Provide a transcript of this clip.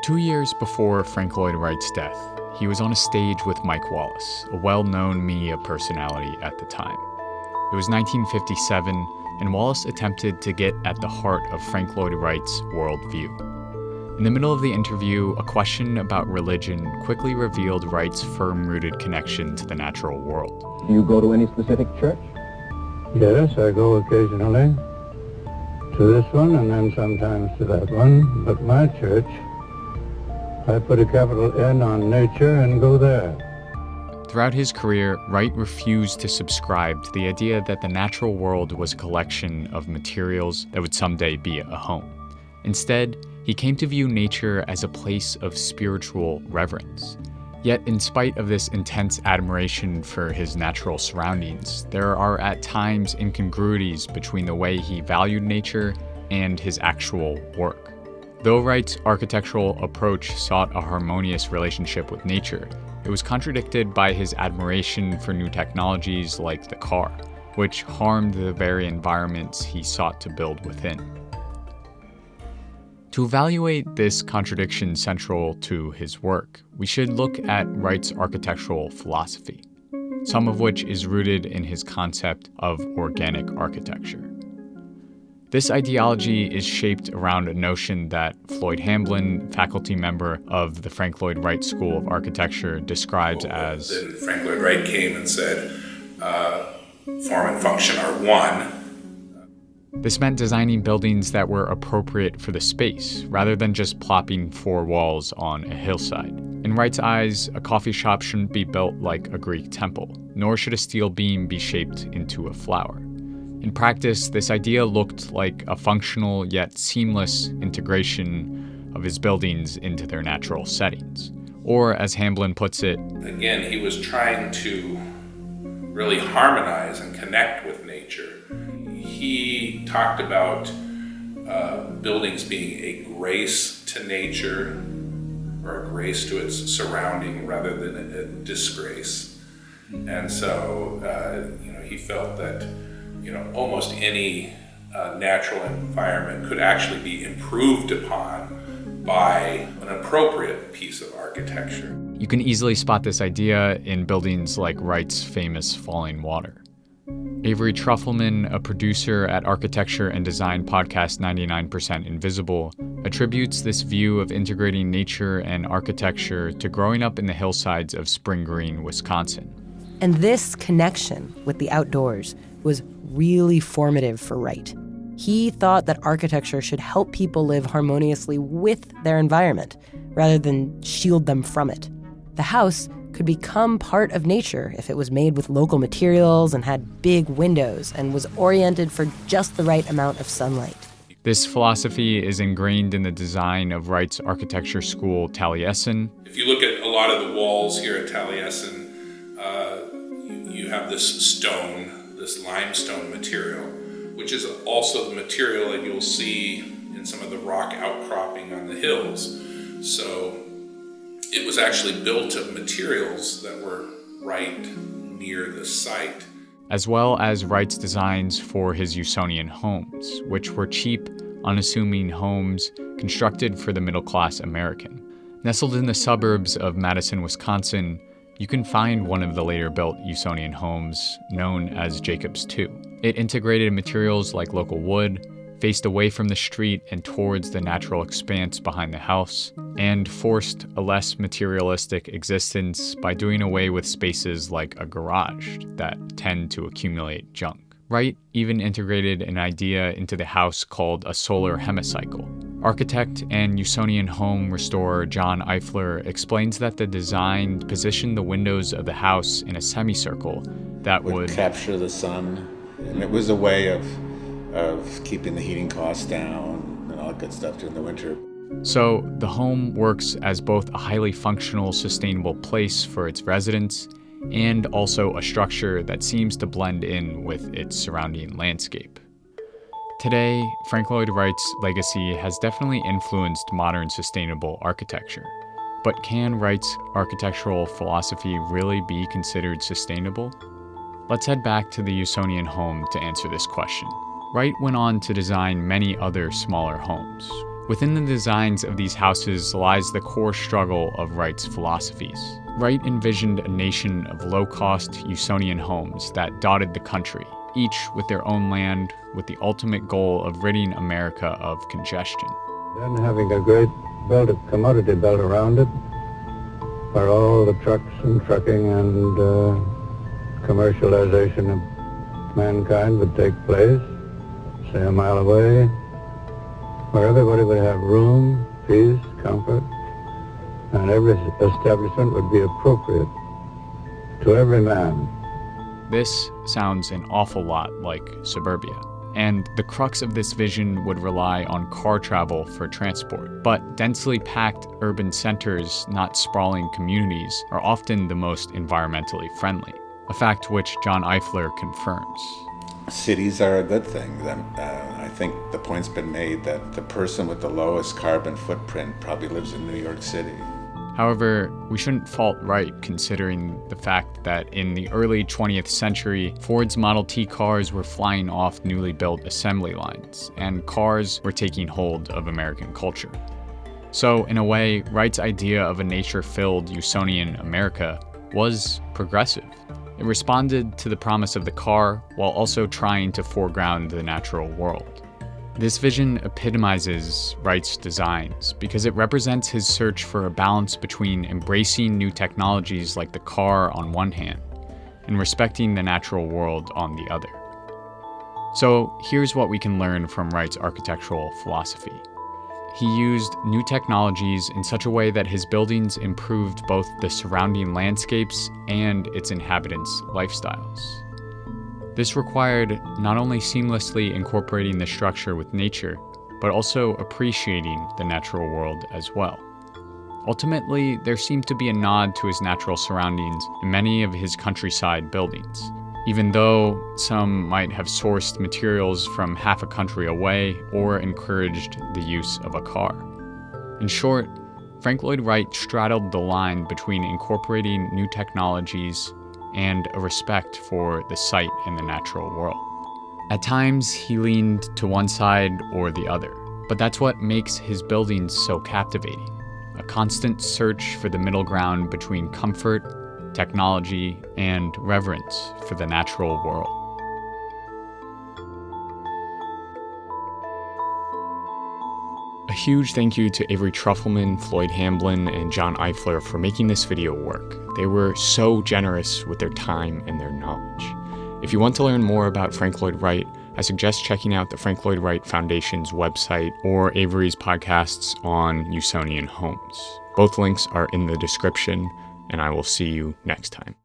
2 years before Frank Lloyd Wright's death, he was on a stage with Mike Wallace, a well-known media personality at the time. It was 1957, and Wallace attempted to get at the heart of Frank Lloyd Wright's worldview. In the middle of the interview, a question about religion quickly revealed Wright's firm-rooted connection to the natural world. Do you go to any specific church? Yes, I go occasionally to this one and then sometimes to that one, but my church, I put a capital N on nature and go there. Throughout his career, Wright refused to subscribe to the idea that the natural world was a collection of materials that would someday be a home. Instead, he came to view nature as a place of spiritual reverence. Yet, in spite of this intense admiration for his natural surroundings, there are at times incongruities between the way he valued nature and his actual work. Though Wright's architectural approach sought a harmonious relationship with nature, it was contradicted by his admiration for new technologies like the car, which harmed the very environments he sought to build within. To evaluate this contradiction central to his work, we should look at Wright's architectural philosophy, some of which is rooted in his concept of organic architecture. This ideology is shaped around a notion that Floyd Hamblin, faculty member of the Frank Lloyd Wright School of Architecture, describes as... Then Frank Lloyd Wright came and said, form and function are one. This meant designing buildings that were appropriate for the space, rather than just plopping four walls on a hillside. In Wright's eyes, a coffee shop shouldn't be built like a Greek temple, nor should a steel beam be shaped into a flower. In practice, this idea looked like a functional yet seamless integration of his buildings into their natural settings. Or, as Hamblin puts it, again, he was trying to really harmonize and connect with nature. He talked about buildings being a grace to nature, or a grace to its surrounding rather than a disgrace. And so, he felt that almost any natural environment could actually be improved upon by an appropriate piece of architecture. You can easily spot this idea in buildings like Wright's famous Fallingwater. Avery Trufelman, a producer at architecture and design podcast 99% Invisible, attributes this view of integrating nature and architecture to growing up in the hillsides of Spring Green, Wisconsin. And this connection with the outdoors was really formative for Wright. He thought that architecture should help people live harmoniously with their environment, rather than shield them from it. The house could become part of nature if it was made with local materials and had big windows and was oriented for just the right amount of sunlight. This philosophy is ingrained in the design of Wright's architecture school, Taliesin. If you look at a lot of the walls here at Taliesin, you have this stone, this limestone material, which is also the material that you'll see in some of the rock outcropping on the hills. So it was actually built of materials that were right near the site. As well as Wright's designs for his Usonian homes, which were cheap, unassuming homes constructed for the middle-class American. Nestled in the suburbs of Madison, Wisconsin, you can find one of the later-built Usonian homes, known as Jacobs II. It integrated materials like local wood, faced away from the street and towards the natural expanse behind the house, and forced a less materialistic existence by doing away with spaces like a garage that tend to accumulate junk. Wright even integrated an idea into the house called a solar hemicycle. Architect and Usonian home restorer John Eifler explains that the design positioned the windows of the house in a semicircle that would capture the sun, and it was a way of keeping the heating costs down and all that good stuff during the winter. So the home works as both a highly functional, sustainable place for its residents and also a structure that seems to blend in with its surrounding landscape. Today, Frank Lloyd Wright's legacy has definitely influenced modern sustainable architecture. But can Wright's architectural philosophy really be considered sustainable? Let's head back to the Usonian home to answer this question. Wright went on to design many other smaller homes. Within the designs of these houses lies the core struggle of Wright's philosophies. Wright envisioned a nation of low-cost Usonian homes that dotted the country, each with their own land, with the ultimate goal of ridding America of congestion. Then having a great commodity belt around it, where all the trucks and trucking and commercialization of mankind would take place, say a mile away, where everybody would have room, peace, comfort, and every establishment would be appropriate to every man. This sounds an awful lot like suburbia, and the crux of this vision would rely on car travel for transport. But densely packed urban centers, not sprawling communities, are often the most environmentally friendly, a fact which John Eifler confirms. Cities are a good thing. I think the point's been made that the person with the lowest carbon footprint probably lives in New York City. However, we shouldn't fault Wright considering the fact that in the early 20th century, Ford's Model T cars were flying off newly built assembly lines, and cars were taking hold of American culture. So, in a way, Wright's idea of a nature-filled Usonian America was progressive. It responded to the promise of the car while also trying to foreground the natural world. This vision epitomizes Wright's designs because it represents his search for a balance between embracing new technologies like the car on one hand and respecting the natural world on the other. So here's what we can learn from Wright's architectural philosophy. He used new technologies in such a way that his buildings improved both the surrounding landscapes and its inhabitants' lifestyles. This required not only seamlessly incorporating the structure with nature, but also appreciating the natural world as well. Ultimately, there seemed to be a nod to his natural surroundings in many of his countryside buildings, even though some might have sourced materials from half a country away or encouraged the use of a car. In short, Frank Lloyd Wright straddled the line between incorporating new technologies and a respect for the site and the natural world. At times, he leaned to one side or the other, but that's what makes his buildings so captivating. A constant search for the middle ground between comfort, technology, and reverence for the natural world. A huge thank you to Avery Trufelman, Floyd Hamblin, and John Eifler for making this video work. They were so generous with their time and their knowledge. If you want to learn more about Frank Lloyd Wright, I suggest checking out the Frank Lloyd Wright Foundation's website or Avery's podcasts on Usonian homes. Both links are in the description, and I will see you next time.